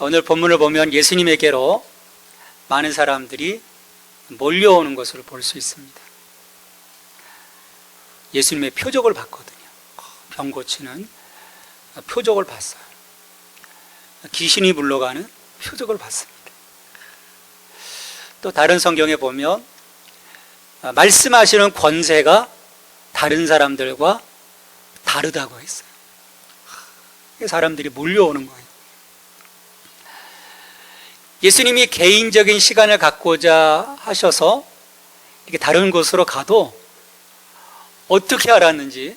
오늘 본문을 보면 예수님에게로 많은 사람들이 몰려오는 것으로 볼 수 있습니다. 예수님의 표적을 봤거든요. 병 고치는 표적을 봤어요. 귀신이 물러가는 표적을 봤습니다. 또 다른 성경에 보면 말씀하시는 권세가 다른 사람들과 다르다고 했어요. 사람들이 몰려오는 거예요. 예수님이 개인적인 시간을 갖고자 하셔서 이렇게 다른 곳으로 가도 어떻게 알았는지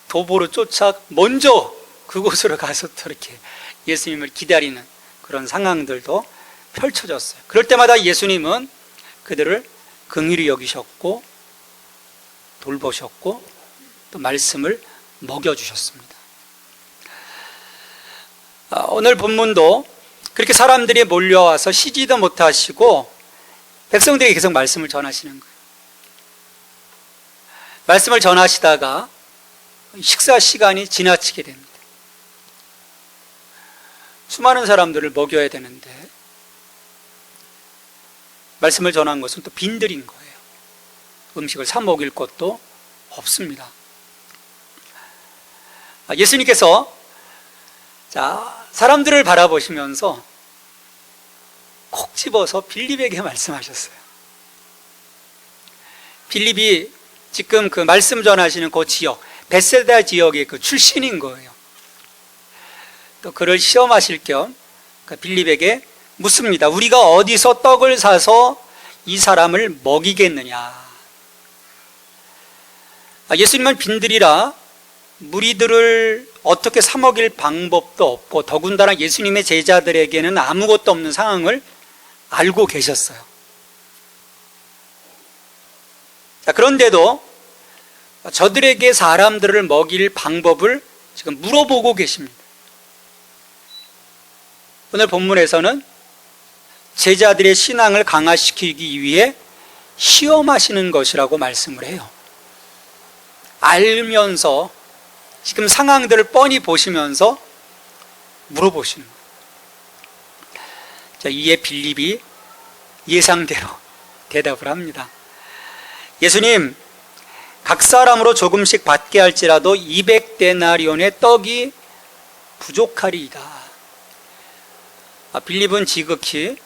도보로 쫓아 먼저 그곳으로 가서 또 이렇게 예수님을 기다리는 그런 상황들도 펼쳐졌어요. 그럴 때마다 예수님은 그들을 긍휼히 여기셨고 돌보셨고 또 말씀을 먹여주셨습니다. 오늘 본문도 그렇게 사람들이 몰려와서 쉬지도 못하시고 백성들에게 계속 말씀을 전하시는 거예요. 말씀을 전하시다가 식사 시간이 지나치게 됩니다. 수많은 사람들을 먹여야 되는데 말씀을 전한 것은 또 빈들인 거예요. 음식을 사 먹일 것도 없습니다. 예수님께서 사람들을 바라보시면서 콕 집어서 빌립에게 말씀하셨어요. 빌립이 지금 그 말씀 전하시는 그 지역, 벳세다 지역의 그 출신인 거예요. 또 그를 시험하실 겸 빌립에게 묻습니다. 우리가 어디서 떡을 사서 이 사람을 먹이겠느냐? 예수님은 빈들이라 무리들을 어떻게 사 먹일 방법도 없고 더군다나 예수님의 제자들에게는 아무것도 없는 상황을 알고 계셨어요. 그런데도 저들에게 사람들을 먹일 방법을 지금 물어보고 계십니다. 오늘 본문에서는 제자들의 신앙을 강화시키기 위해 시험하시는 것이라고 말씀을 해요. 알면서 지금 상황들을 뻔히 보시면서 물어보시는 거예요. 이에 빌립이 예상대로 대답을 합니다. 예수님, 각 사람으로 조금씩 받게 할지라도 200데나리온의 떡이 부족하리이다. 빌립은 지극히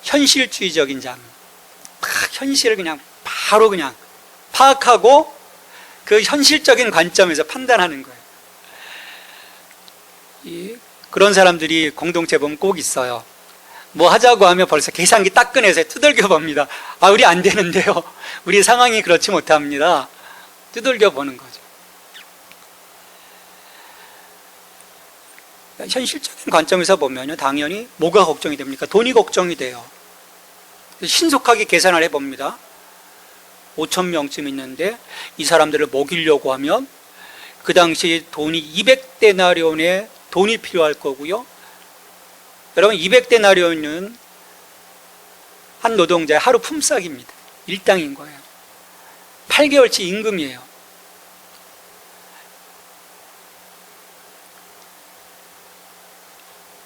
현실주의적인 자입니다. 현실을 그냥 바로 그냥 파악하고 그 현실적인 관점에서 판단하는 거예요. 그런 사람들이 공동체 보면 꼭 있어요. 뭐 하자고 하면 벌써 계산기 딱 꺼내서 두들겨 봅니다. 우리 안 되는데요. 우리 상황이 그렇지 못합니다. 두들겨 보는 거죠. 현실적인 관점에서 보면 당연히 뭐가 걱정이 됩니까? 돈이 걱정이 돼요. 신속하게 계산을 해봅니다. 5,000명쯤 있는데 이 사람들을 먹이려고 하면 그 당시 돈이 200데나리온의 돈이 필요할 거고요. 여러분 200데나리온은 한 노동자의 하루 품삯입니다. 일당인 거예요. 8개월치 임금이에요.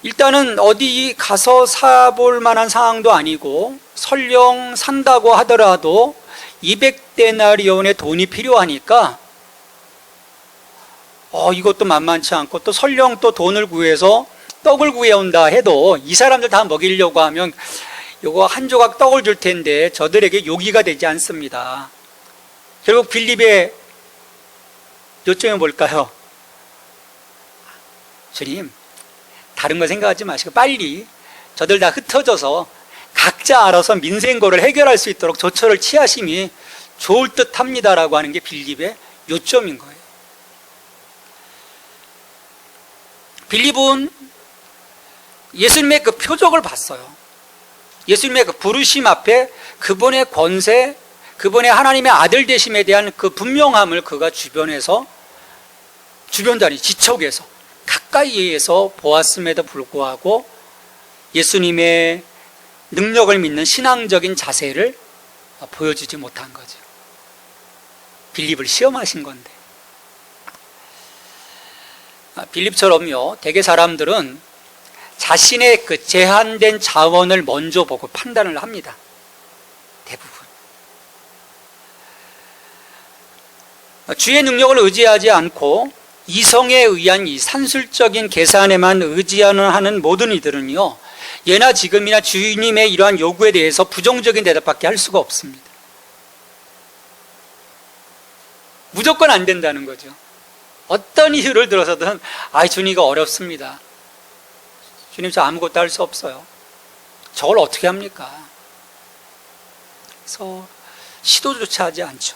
일단은 어디 가서 사볼 만한 상황도 아니고 설령 산다고 하더라도 200데나리온의 돈이 필요하니까 이것도 만만치 않고 또 설령 또 돈을 구해서 떡을 구해온다 해도 이 사람들 다 먹이려고 하면 이거 한 조각 떡을 줄 텐데 저들에게 요기가 되지 않습니다. 결국 빌립의 요점이 뭘까요? 주님, 다른 거 생각하지 마시고 빨리 저들 다 흩어져서 각자 알아서 민생고를 해결할 수 있도록 조처를 취하심이 좋을 듯 합니다라고 하는 게 빌립의 요점인 거예요. 빌립은 예수님의 그 표적을 봤어요. 예수님의 그 부르심 앞에 그분의 권세, 그분의 하나님의 아들 되심에 대한 그 분명함을 그가 주변에서, 주변자리 지척에서 가까이에서 보았음에도 불구하고 예수님의 능력을 믿는 신앙적인 자세를 보여주지 못한 거죠. 빌립을 시험하신 건데. 빌립처럼요, 대개 사람들은 자신의 그 제한된 자원을 먼저 보고 판단을 합니다. 대부분. 주의 능력을 의지하지 않고 이성에 의한 이 산술적인 계산에만 의지하는 모든 이들은요, 예나 지금이나 주님의 이러한 요구에 대해서 부정적인 대답밖에 할 수가 없습니다. 무조건 안 된다는 거죠. 어떤 이유를 들어서든 주님 이거 어렵습니다. 주님 저 아무것도 할 수 없어요. 저걸 어떻게 합니까? 그래서 시도조차 하지 않죠.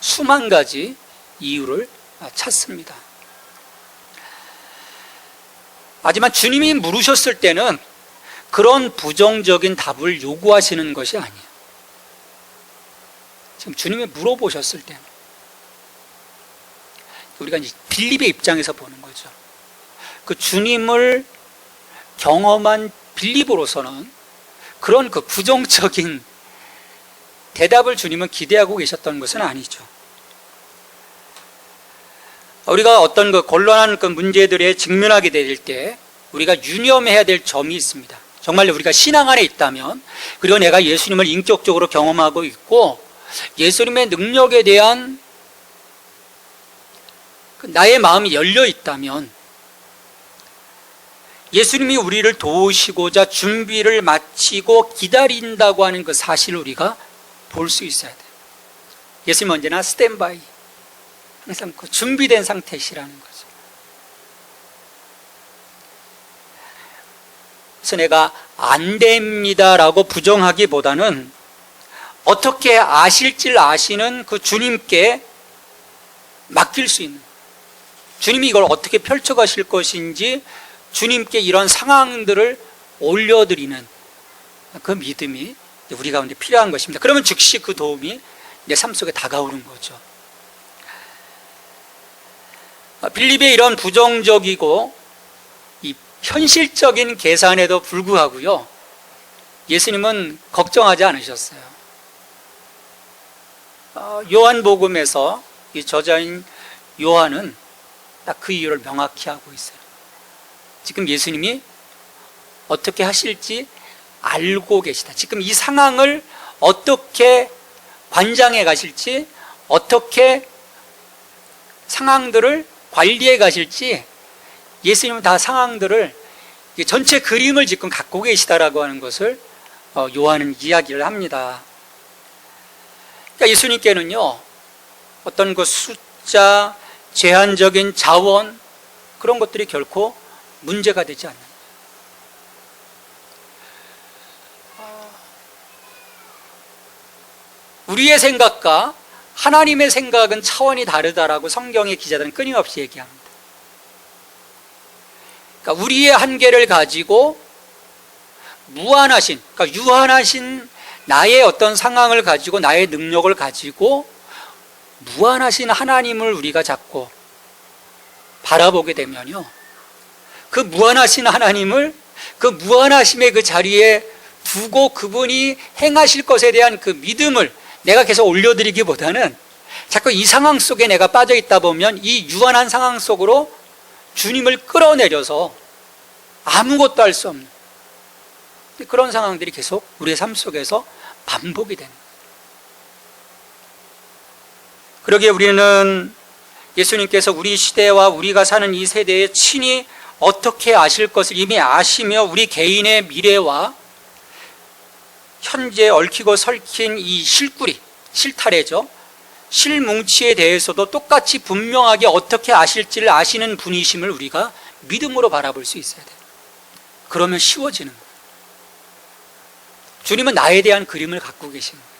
수만 가지 이유를 찾습니다. 하지만 주님이 물으셨을 때는 그런 부정적인 답을 요구하시는 것이 아니에요. 지금 주님이 물어보셨을 때는 우리가 이제 빌립의 입장에서 보는 거죠. 그 주님을 경험한 빌립으로서는 그런 그 부정적인 대답을 주님은 기대하고 계셨던 것은 아니죠. 우리가 어떤 그 곤란한 그 문제들에 직면하게 될 때 우리가 유념해야 될 점이 있습니다. 정말 우리가 신앙 안에 있다면, 그리고 내가 예수님을 인격적으로 경험하고 있고 예수님의 능력에 대한 나의 마음이 열려 있다면, 예수님이 우리를 도우시고자 준비를 마치고 기다린다고 하는 그 사실을 우리가 볼 수 있어야 돼요. 예수님은 언제나 스탠바이, 항상 그 준비된 상태시라는 거죠. 그래서 내가 안 됩니다라고 부정하기보다는 어떻게 아실지를 아시는 그 주님께 맡길 수 있는, 주님이 이걸 어떻게 펼쳐가실 것인지 주님께 이런 상황들을 올려드리는 그 믿음이 우리 가운데 필요한 것입니다. 그러면 즉시 그 도움이 내 삶 속에 다가오는 거죠. 빌립의 이런 부정적이고 이 현실적인 계산에도 불구하고요, 예수님은 걱정하지 않으셨어요. 요한복음에서 이 저자인 요한은 딱 그 이유를 명확히 하고 있어요. 지금 예수님이 어떻게 하실지 알고 계시다. 지금 이 상황을 어떻게 관장해 가실지, 어떻게 상황들을 관리해 가실지, 예수님은 다 상황들을, 전체 그림을 지금 갖고 계시다라고 하는 것을 요한은 이야기를 합니다. 그러니까 예수님께는요, 어떤 그 숫자, 제한적인 자원, 그런 것들이 결코 문제가 되지 않는 거예요. 우리의 생각과 하나님의 생각은 차원이 다르다라고 성경의 기자들은 끊임없이 얘기합니다. 그러니까 우리의 한계를 가지고 무한하신, 그러니까 유한하신 나의 어떤 상황을 가지고, 나의 능력을 가지고 무한하신 하나님을 우리가 자꾸 바라보게 되면요, 그 무한하신 하나님을 그 무한하심의 그 자리에 두고 그분이 행하실 것에 대한 그 믿음을 내가 계속 올려드리기보다는 자꾸 이 상황 속에 내가 빠져 있다 보면 이 유한한 상황 속으로 주님을 끌어내려서 아무것도 할 수 없는 그런 상황들이 계속 우리의 삶 속에서 반복이 되는 거예요. 그러기에 우리는 예수님께서 우리 시대와 우리가 사는 이 세대에 친히 어떻게 아실 것을 이미 아시며 우리 개인의 미래와 현재 얽히고 설킨 이 실구리, 실타래죠, 실뭉치에 대해서도 똑같이 분명하게 어떻게 아실지를 아시는 분이심을 우리가 믿음으로 바라볼 수 있어야 돼요. 그러면 쉬워지는 거예요. 주님은 나에 대한 그림을 갖고 계시는 거예요.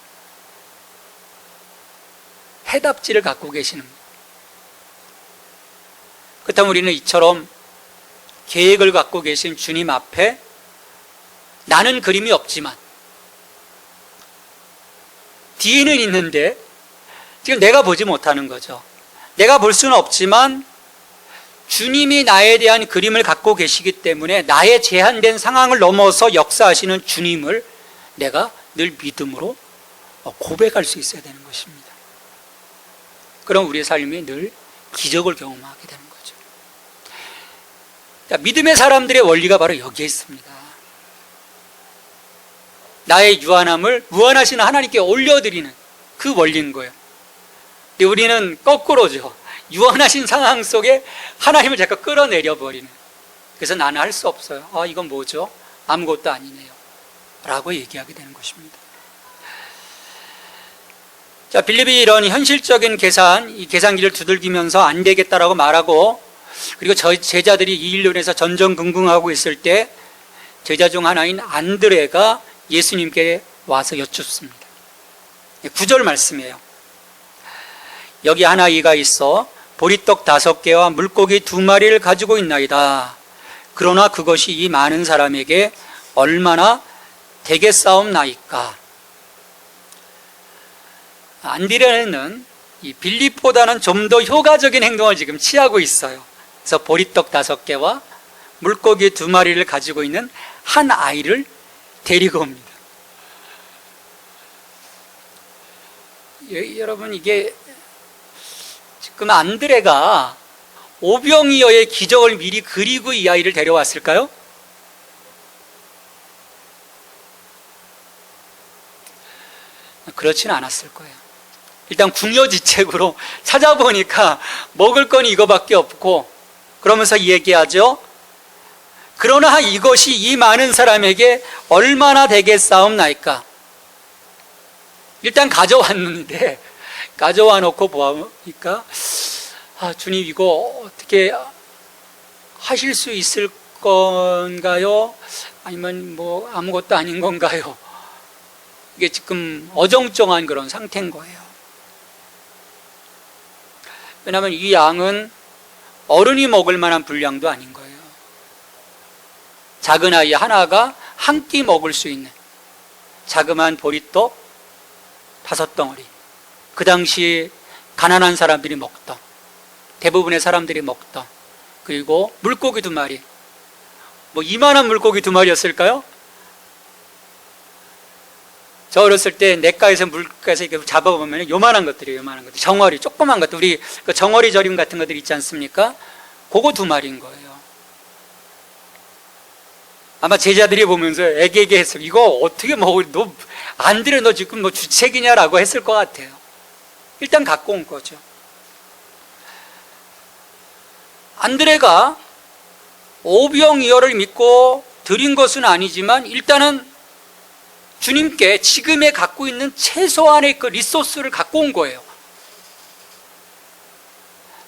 해답지를 갖고 계시는 거예요. 그렇다면 우리는 이처럼 계획을 갖고 계신 주님 앞에 나는 그림이 없지만 뒤에는 있는데 지금 내가 보지 못하는 거죠. 내가 볼 수는 없지만 주님이 나에 대한 그림을 갖고 계시기 때문에 나의 제한된 상황을 넘어서 역사하시는 주님을 내가 늘 믿음으로 고백할 수 있어야 되는 것입니다. 그럼 우리의 삶이 늘 기적을 경험하게 되는 거죠. 믿음의 사람들의 원리가 바로 여기에 있습니다. 나의 유한함을 무한하신 하나님께 올려드리는 그 원리인 거예요. 근데 우리는 거꾸로죠. 유한하신 상황 속에 하나님을 자꾸 끌어내려 버리는. 그래서 나는 할 수 없어요. 이건 뭐죠? 아무것도 아니네요 라고 얘기하게 되는 것입니다. 자, 빌립이 이런 현실적인 이 계산기를 두들기면서 안 되겠다라고 말하고, 그리고 제자들이 이 일론에서 전전긍긍하고 있을 때 제자 중 하나인 안드레가 예수님께 와서 여쭙습니다. 9절 말씀이에요. 여기 하나 이가 있어 보리떡 5개와 물고기 2마리를 가지고 있나이다. 그러나 그것이 이 많은 사람에게 얼마나 되겠사옵나이까. 안드레는 이 빌립보다는 좀 더 효과적인 행동을 지금 취하고 있어요. 그래서 보리떡 5개와 물고기 2마리를 가지고 있는 한 아이를 데리고 옵니다. 여러분, 이게 지금 안드레가 오병이어의 기적을 미리 그리고 이 아이를 데려왔을까요? 그렇지는 않았을 거예요. 일단 궁여지책으로 찾아보니까 먹을 건 이거밖에 없고, 그러면서 얘기하죠. 그러나 이것이 이 많은 사람에게 얼마나 되겠사옵나이까. 일단 가져왔는데, 가져와 놓고 보니까 주님, 이거 어떻게 하실 수 있을 건가요? 아니면 뭐 아무것도 아닌 건가요? 이게 지금 어정쩡한 그런 상태인 거예요. 왜냐하면 이 양은 어른이 먹을 만한 분량도 아닌 거예요. 작은 아이 하나가 한 끼 먹을 수 있는 자그마한 보리떡 5덩어리. 그 당시 가난한 사람들이 먹던, 대부분의 사람들이 먹던, 그리고 물고기 2마리. 뭐 이만한 물고기 2마리였을까요? 저 어렸을 때 냇가에서 물가에서 이렇게 잡아보면 요만한 것들이에요. 요만한 것들, 정어리, 조그만 것들, 우리 그 정어리 절임 같은 것들 있지 않습니까? 그거 2마리인 거예요. 아마 제자들이 보면서 애기에게 했어. 이거 어떻게 먹을, 너 안드레, 너 지금 뭐 주책이냐라고 했을 것 같아요. 일단 갖고 온 거죠. 안드레가 오병이어를 믿고 드린 것은 아니지만 일단은 주님께 지금에 갖고 있는 최소한의 그 리소스를 갖고 온 거예요.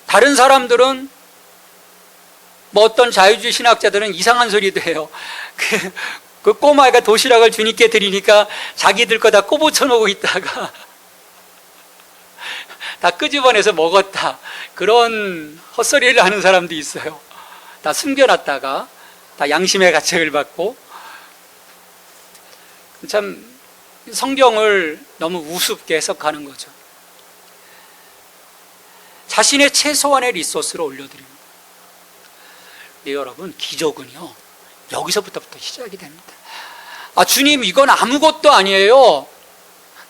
다른 사람들은 뭐 어떤 자유주의 신학자들은 이상한 소리도 해요. 그 꼬마애가 도시락을 주님께 드리니까 자기들 거 다 꼬부쳐 놓고 있다가 다 끄집어내서 먹었다. 그런 헛소리를 하는 사람도 있어요. 다 숨겨놨다가 다 양심의 가책을 받고. 참 성경을 너무 우습게 해석하는 거죠. 자신의 최소한의 리소스를 올려드립니다. 네, 여러분, 기적은요 여기서부터 시작이 됩니다. 주님, 이건 아무것도 아니에요.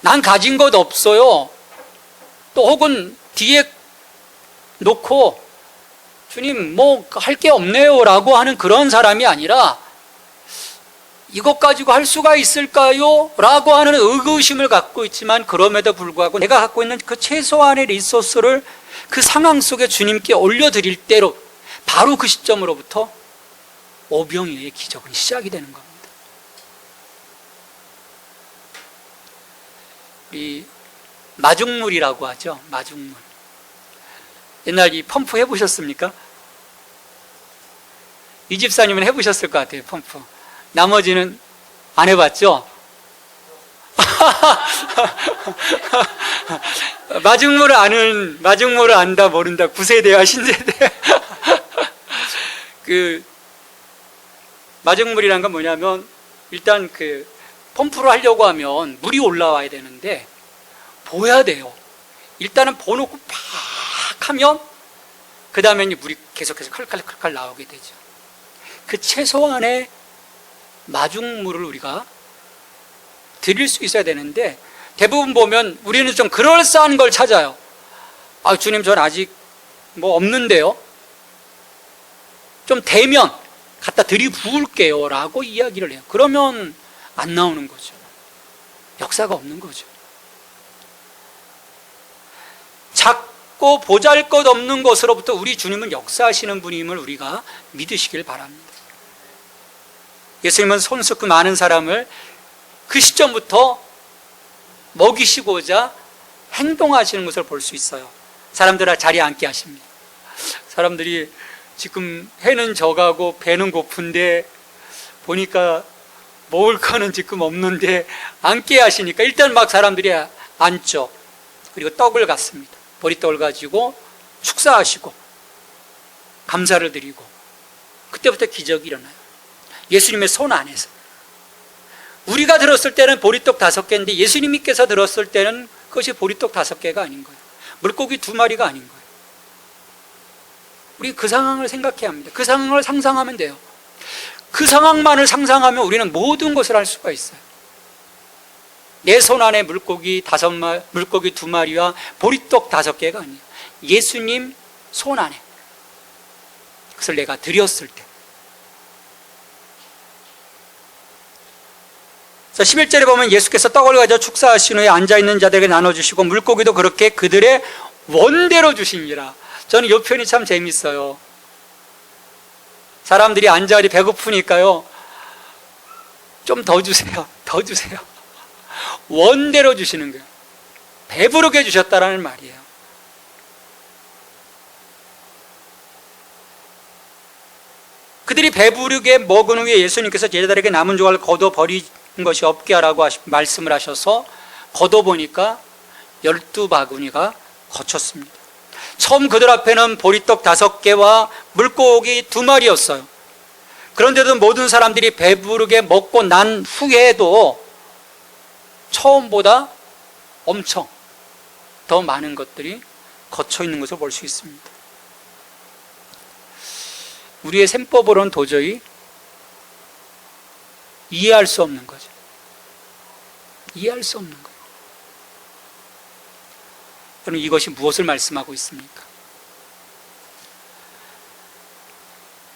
난 가진 것 없어요. 또 혹은 뒤에 놓고 주님 뭐 할 게 없네요 라고 하는 그런 사람이 아니라, 이것 가지고 할 수가 있을까요? 라고 하는 의구심을 갖고 있지만, 그럼에도 불구하고 내가 갖고 있는 그 최소한의 리소스를 그 상황 속에 주님께 올려드릴 때로, 바로 그 시점으로부터 오병이어의 기적은 시작이 되는 겁니다. 이 마중물이라고 하죠. 마중물. 옛날 이 펌프 해보셨습니까? 이 집사님은 해보셨을 것 같아요. 펌프. 나머지는 안 해봤죠? 마중물을 안다 모른다. 9세대와 신세대. 그 마중물이란 건 뭐냐면, 일단 그 펌프를 하려고 하면 물이 올라와야 되는데 보여야 돼요. 일단은 보놓고 팍 하면 그 다음에 물이 계속해서 칼칼칼칼 나오게 되죠. 그 최소한의 마중물을 우리가 드릴 수 있어야 되는데, 대부분 보면 우리는 좀 그럴싸한 걸 찾아요. 주님, 전 아직 뭐 없는데요. 좀 되면, 갖다 들이부을게요 라고 이야기를 해요. 그러면 안 나오는 거죠. 역사가 없는 거죠. 작고 보잘것없는 것으로부터 우리 주님은 역사하시는 분임을 우리가 믿으시길 바랍니다. 예수님은 손수 그 많은 사람을 그 시점부터 먹이시고자 행동하시는 것을 볼 수 있어요. 사람들아 자리에 앉게 하십니다. 사람들이 지금 해는 져가고 배는 고픈데 보니까 먹을 거는 지금 없는데 앉게 하시니까 일단 막 사람들이 앉죠. 그리고 떡을 갖습니다. 보리떡을 가지고 축사하시고 감사를 드리고 그때부터 기적이 일어나요. 예수님의 손 안에서. 우리가 들었을 때는 보리떡 5개인데 예수님께서 들었을 때는 그것이 보리떡 5개가 아닌 거예요. 물고기 2마리가 아닌 거예요. 우리 그 상황을 생각해야 합니다. 그 상황을 상상하면 돼요. 그 상황만을 상상하면 우리는 모든 것을 할 수가 있어요. 내 손 안에 물고기 2마리와 보리떡 5개가 아니에요. 예수님 손 안에. 그것을 내가 드렸을 때. 11절에 보면 예수께서 떡을 가져 축사하신 후에 앉아있는 자들에게 나눠주시고 물고기도 그렇게 그들의 원대로 주시니라. 저는 이 표현이 참 재밌어요. 사람들이 앉아리 배고프니까요, 좀 더 주세요. 더 주세요. 원대로 주시는 거예요. 배부르게 주셨다라는 말이에요. 그들이 배부르게 먹은 후에 예수님께서 제자들에게 남은 조각을 거둬 버린 것이 없게 하라고 말씀을 하셔서 걷어보니까 12바구니가 거쳤습니다. 처음 그들 앞에는 보리떡 5개와 물고기 2마리였어요. 그런데도 모든 사람들이 배부르게 먹고 난 후에도 처음보다 엄청 더 많은 것들이 거쳐 있는 것을 볼 수 있습니다. 우리의 셈법으로는 도저히 이해할 수 없는 거죠. 이해할 수 없는 거예요. 여러분, 이것이 무엇을 말씀하고 있습니까?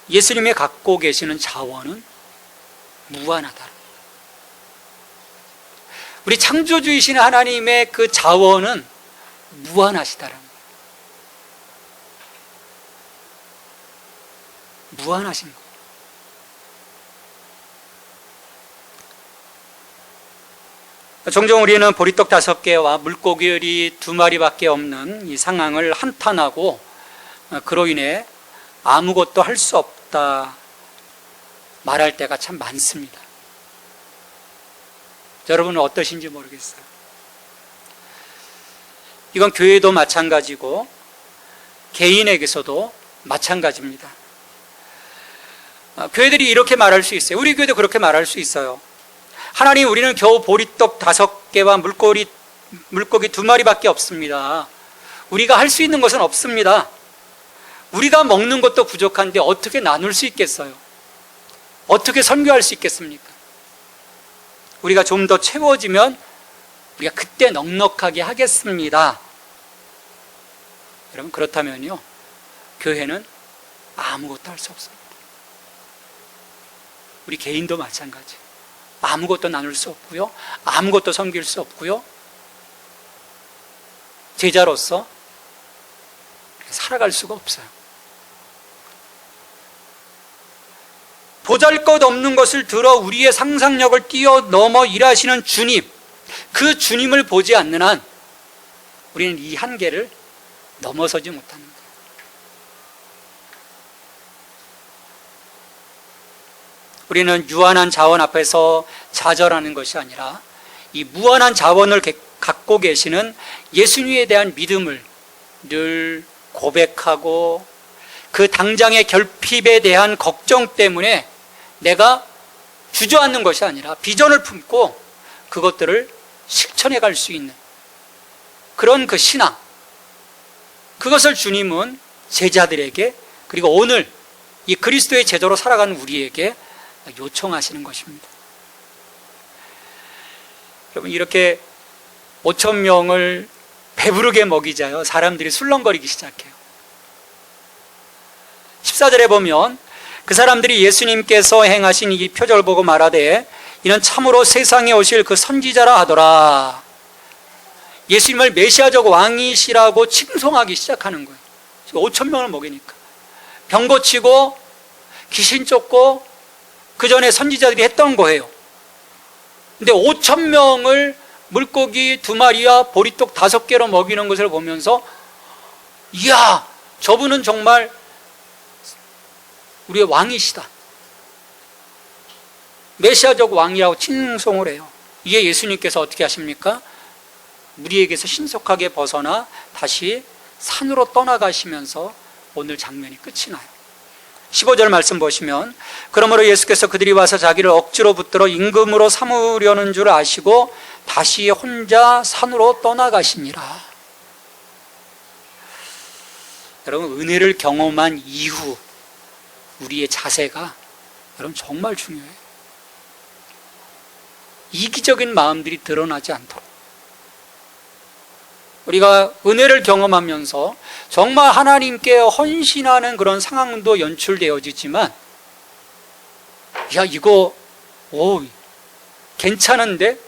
예수님이 갖고 계시는 자원은 무한하다. 우리 창조주이신 하나님의 그 자원은 무한하시다라는 거예요. 무한하신 거예요. 종종 우리는 보리떡 5개와 물고기 2마리밖에 없는 이 상황을 한탄하고 그로 인해 아무것도 할 수 없다 말할 때가 참 많습니다. 여러분은 어떠신지 모르겠어요. 이건 교회도 마찬가지고 개인에게서도 마찬가지입니다. 교회들이 이렇게 말할 수 있어요. 우리 교회도 그렇게 말할 수 있어요. 하나님, 우리는 겨우 보리떡 5개와 물고기 2마리밖에 없습니다. 우리가 할 수 있는 것은 없습니다. 우리가 먹는 것도 부족한데 어떻게 나눌 수 있겠어요? 어떻게 선교할 수 있겠습니까? 우리가 좀 더 채워지면 우리가 그때 넉넉하게 하겠습니다. 여러분, 그렇다면요, 교회는 아무것도 할 수 없습니다. 우리 개인도 마찬가지. 아무것도 나눌 수 없고요, 아무것도 섬길 수 없고요, 제자로서 살아갈 수가 없어요. 보잘것없는 것을 들어 우리의 상상력을 뛰어넘어 일하시는 주님, 그 주님을 보지 않는 한 우리는 이 한계를 넘어서지 못하는 거예요. 우리는 유한한 자원 앞에서 좌절하는 것이 아니라 이 무한한 자원을 갖고 계시는 예수님에 대한 믿음을 늘 고백하고 그 당장의 결핍에 대한 걱정 때문에 내가 주저앉는 것이 아니라 비전을 품고 그것들을 실천해 갈 수 있는 그런 그 신앙, 그것을 주님은 제자들에게, 그리고 오늘 이 그리스도의 제자로 살아가는 우리에게 요청하시는 것입니다. 여러분, 이렇게 5,000명을 배부르게 먹이자요, 사람들이 술렁거리기 시작해요. 14절에 보면 그 사람들이 예수님께서 행하신 이 표적을 보고 말하되 이는 참으로 세상에 오실 그 선지자라 하더라. 예수님을 메시아적 왕이시라고 칭송하기 시작하는 거예요. 5천 명을 먹이니까. 병 고치고 귀신 쫓고 그 전에 선지자들이 했던 거예요. 근데 5천 명을 물고기 2마리와 보리떡 5개로 먹이는 것을 보면서 이야, 저분은 정말 우리의 왕이시다, 메시아적 왕이라고 칭송을 해요. 이에 예수님께서 어떻게 하십니까? 우리에게서 신속하게 벗어나 다시 산으로 떠나가시면서 오늘 장면이 끝이 나요. 15절 말씀 보시면 그러므로 예수께서 그들이 와서 자기를 억지로 붙들어 임금으로 삼으려는 줄 아시고 다시 혼자 산으로 떠나가시니라. 여러분, 은혜를 경험한 이후 우리의 자세가 여러분 정말 중요해요. 이기적인 마음들이 드러나지 않도록 우리가 은혜를 경험하면서 정말 하나님께 헌신하는 그런 상황도 연출되어지지만 야, 이거 괜찮은데?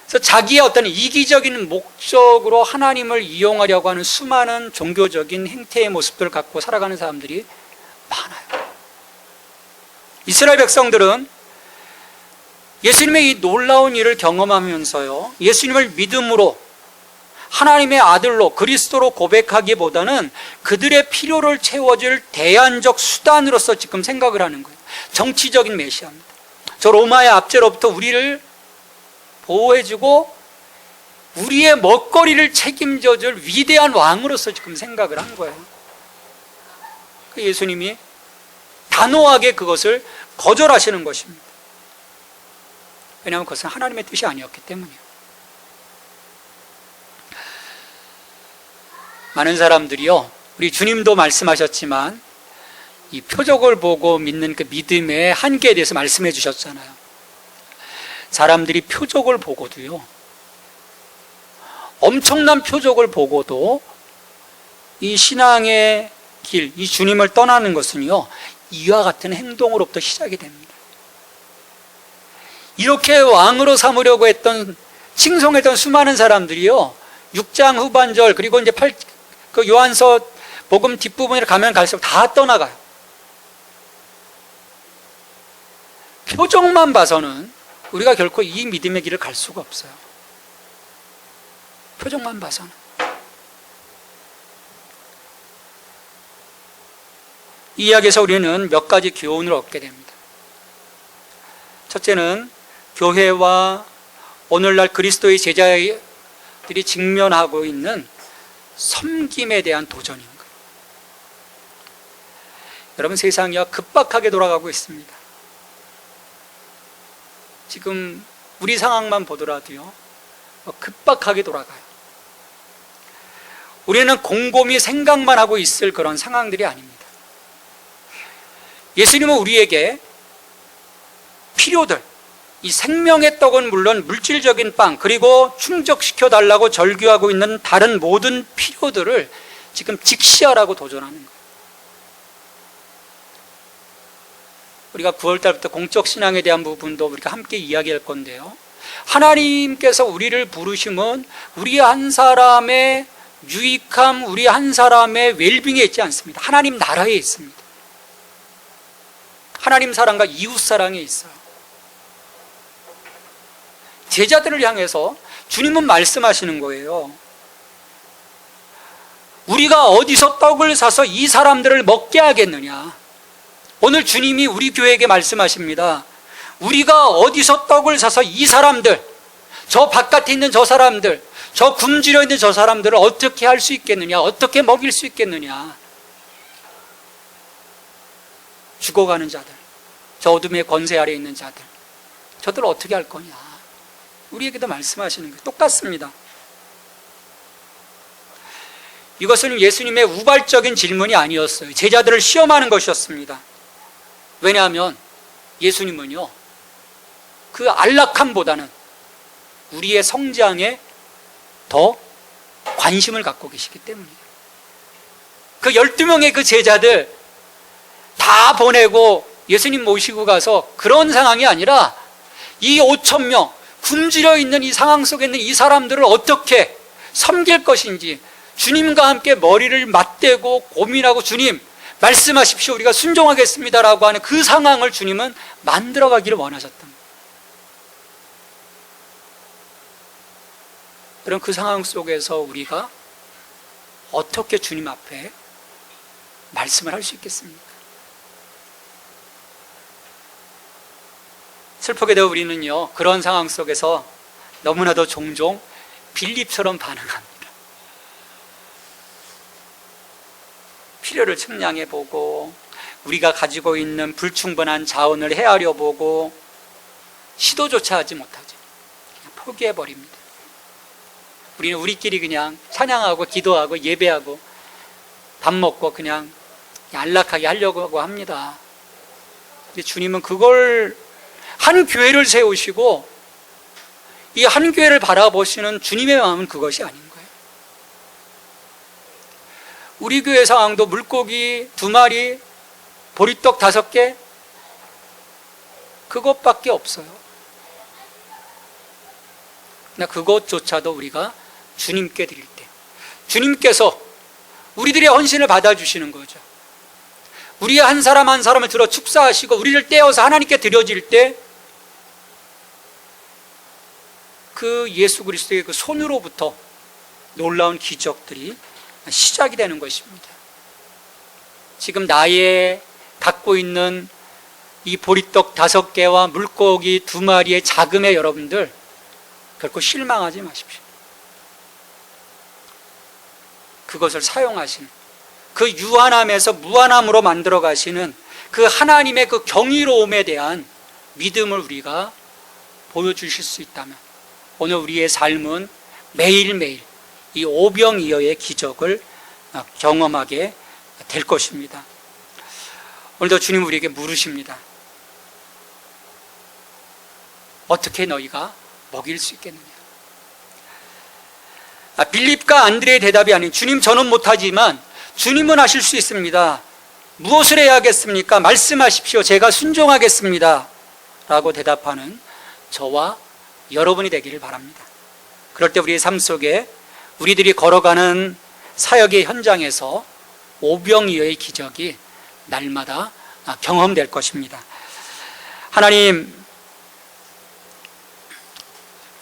그래서 자기의 어떤 이기적인 목적으로 하나님을 이용하려고 하는 수많은 종교적인 행태의 모습들을 갖고 살아가는 사람들이 많아요. 이스라엘 백성들은 예수님의 이 놀라운 일을 경험하면서요, 예수님을 믿음으로 하나님의 아들로 그리스도로 고백하기보다는 그들의 필요를 채워줄 대안적 수단으로서 지금 생각을 하는 거예요. 정치적인 메시아입니다. 저 로마의 압제로부터 우리를 보호해주고 우리의 먹거리를 책임져줄 위대한 왕으로서 지금 생각을 한 거예요. 예수님이 단호하게 그것을 거절하시는 것입니다. 왜냐하면 그것은 하나님의 뜻이 아니었기 때문이에요. 많은 사람들이요, 우리 주님도 말씀하셨지만 이 표적을 보고 믿는 그 믿음의 한계에 대해서 말씀해 주셨잖아요. 사람들이 표적을 보고도요, 엄청난 표적을 보고도 이 신앙의 길, 이 주님을 떠나는 것은요, 이와 같은 행동으로부터 시작이 됩니다. 이렇게 왕으로 삼으려고 했던, 칭송했던 수많은 사람들이요, 6장 후반절 그리고 이제 그 요한서 복음 뒷부분에 가면 갈수록 다 떠나가요. 표적만 봐서는 우리가 결코 이 믿음의 길을 갈 수가 없어요. 표적만 봐서는. 이 이야기에서 우리는 몇 가지 교훈을 얻게 됩니다. 첫째는 교회와 오늘날 그리스도의 제자들이 직면하고 있는 섬김에 대한 도전인 거예요. 여러분, 세상이요 급박하게 돌아가고 있습니다. 지금 우리 상황만 보더라도요 급박하게 돌아가요. 우리는 곰곰이 생각만 하고 있을 그런 상황들이 아닙니다. 예수님은 우리에게 필요들, 이 생명의 떡은 물론 물질적인 빵, 그리고 충족시켜달라고 절규하고 있는 다른 모든 필요들을 지금 직시하라고 도전하는 거예요. 우리가 9월달부터 공적신앙에 대한 부분도 우리가 함께 이야기할 건데요, 하나님께서 우리를 부르심은 우리 한 사람의 유익함, 우리 한 사람의 웰빙에 있지 않습니다. 하나님 나라에 있습니다. 하나님 사랑과 이웃 사랑에 있어요. 제자들을 향해서 주님은 말씀하시는 거예요. 우리가 어디서 떡을 사서 이 사람들을 먹게 하겠느냐. 오늘 주님이 우리 교회에게 말씀하십니다. 우리가 어디서 떡을 사서 이 사람들, 저 바깥에 있는 저 사람들, 저 굶주려 있는 저 사람들을 어떻게 할 수 있겠느냐, 어떻게 먹일 수 있겠느냐. 죽어가는 자들, 저 어둠의 권세 아래에 있는 자들, 저들을 어떻게 할 거냐. 우리에게도 말씀하시는 거예요. 똑같습니다. 이것은 예수님의 우발적인 질문이 아니었어요. 제자들을 시험하는 것이었습니다. 왜냐하면 예수님은요, 그 안락함보다는 우리의 성장에 더 관심을 갖고 계시기 때문이에요. 그 12명의 그 제자들 다 보내고 예수님 모시고 가서 그런 상황이 아니라 이 5천 명 굶주려 있는 이 상황 속에 있는 이 사람들을 어떻게 섬길 것인지 주님과 함께 머리를 맞대고 고민하고 주님 말씀하십시오, 우리가 순종하겠습니다라고 하는 그 상황을 주님은 만들어가기를 원하셨던 거예요. 그럼 그 상황 속에서 우리가 어떻게 주님 앞에 말씀을 할 수 있겠습니까? 슬프게도 우리는요, 그런 상황 속에서 너무나도 종종 빌립처럼 반응합니다. 필요를 측량해 보고 우리가 가지고 있는 불충분한 자원을 헤아려 보고 시도조차 하지 못하죠. 그냥 포기해 버립니다. 우리는 우리끼리 그냥 찬양하고 기도하고 예배하고 밥 먹고 그냥 안락하게 하려고 합니다. 근데 주님은 그걸 한 교회를 세우시고 이 한 교회를 바라보시는 주님의 마음은 그것이 아닌 거예요. 우리 교회 상황도 물고기 2마리, 보리떡 5개, 그것밖에 없어요. 그러나 그것조차도 우리가 주님께 드릴 때 주님께서 우리들의 헌신을 받아주시는 거죠. 우리의 한 사람 한 사람을 들어 축사하시고 우리를 떼어서 하나님께 드려질 때 그 예수 그리스도의 그 손으로부터 놀라운 기적들이 시작이 되는 것입니다. 지금 나의 갖고 있는 이 보리떡 5개와 물고기 2마리의 자금에 여러분들 결코 실망하지 마십시오. 그것을 사용하시는 그 유한함에서 무한함으로 만들어 가시는 그 하나님의 그 경이로움에 대한 믿음을 우리가 보여주실 수 있다면 오늘 우리의 삶은 매일매일 이 오병이어의 기적을 경험하게 될 것입니다. 오늘도 주님 우리에게 물으십니다. 어떻게 너희가 먹일 수 있겠느냐? 빌립과 안드레의 대답이 아닌 주님 저는 못하지만 주님은 하실 수 있습니다. 무엇을 해야겠습니까? 말씀하십시오. 제가 순종하겠습니다. 라고 대답하는 저와 여러분이 되기를 바랍니다. 그럴 때 우리의 삶 속에 우리들이 걸어가는 사역의 현장에서 오병이어의 기적이 날마다 경험될 것입니다. 하나님,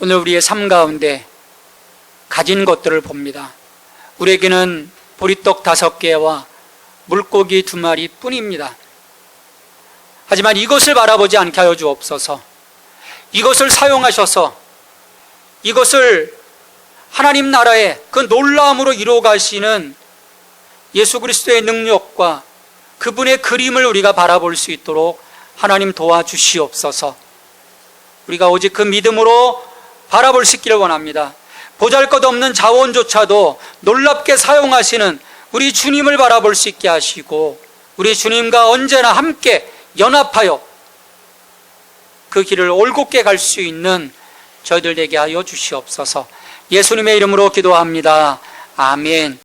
오늘 우리의 삶 가운데 가진 것들을 봅니다. 우리에게는 보리떡 5개와 물고기 2마리 뿐입니다. 하지만 이것을 바라보지 않게 하여 주옵소서. 이것을 사용하셔서 이것을 하나님 나라의 그 놀라움으로 이루어 가시는 예수 그리스도의 능력과 그분의 그림을 우리가 바라볼 수 있도록 하나님 도와주시옵소서. 우리가 오직 그 믿음으로 바라볼 수 있기를 원합니다. 보잘것없는 자원조차도 놀랍게 사용하시는 우리 주님을 바라볼 수 있게 하시고 우리 주님과 언제나 함께 연합하여 그 길을 올곧게 갈 수 있는 저희들 되게 하여 주시옵소서. 예수님의 이름으로 기도합니다. 아멘.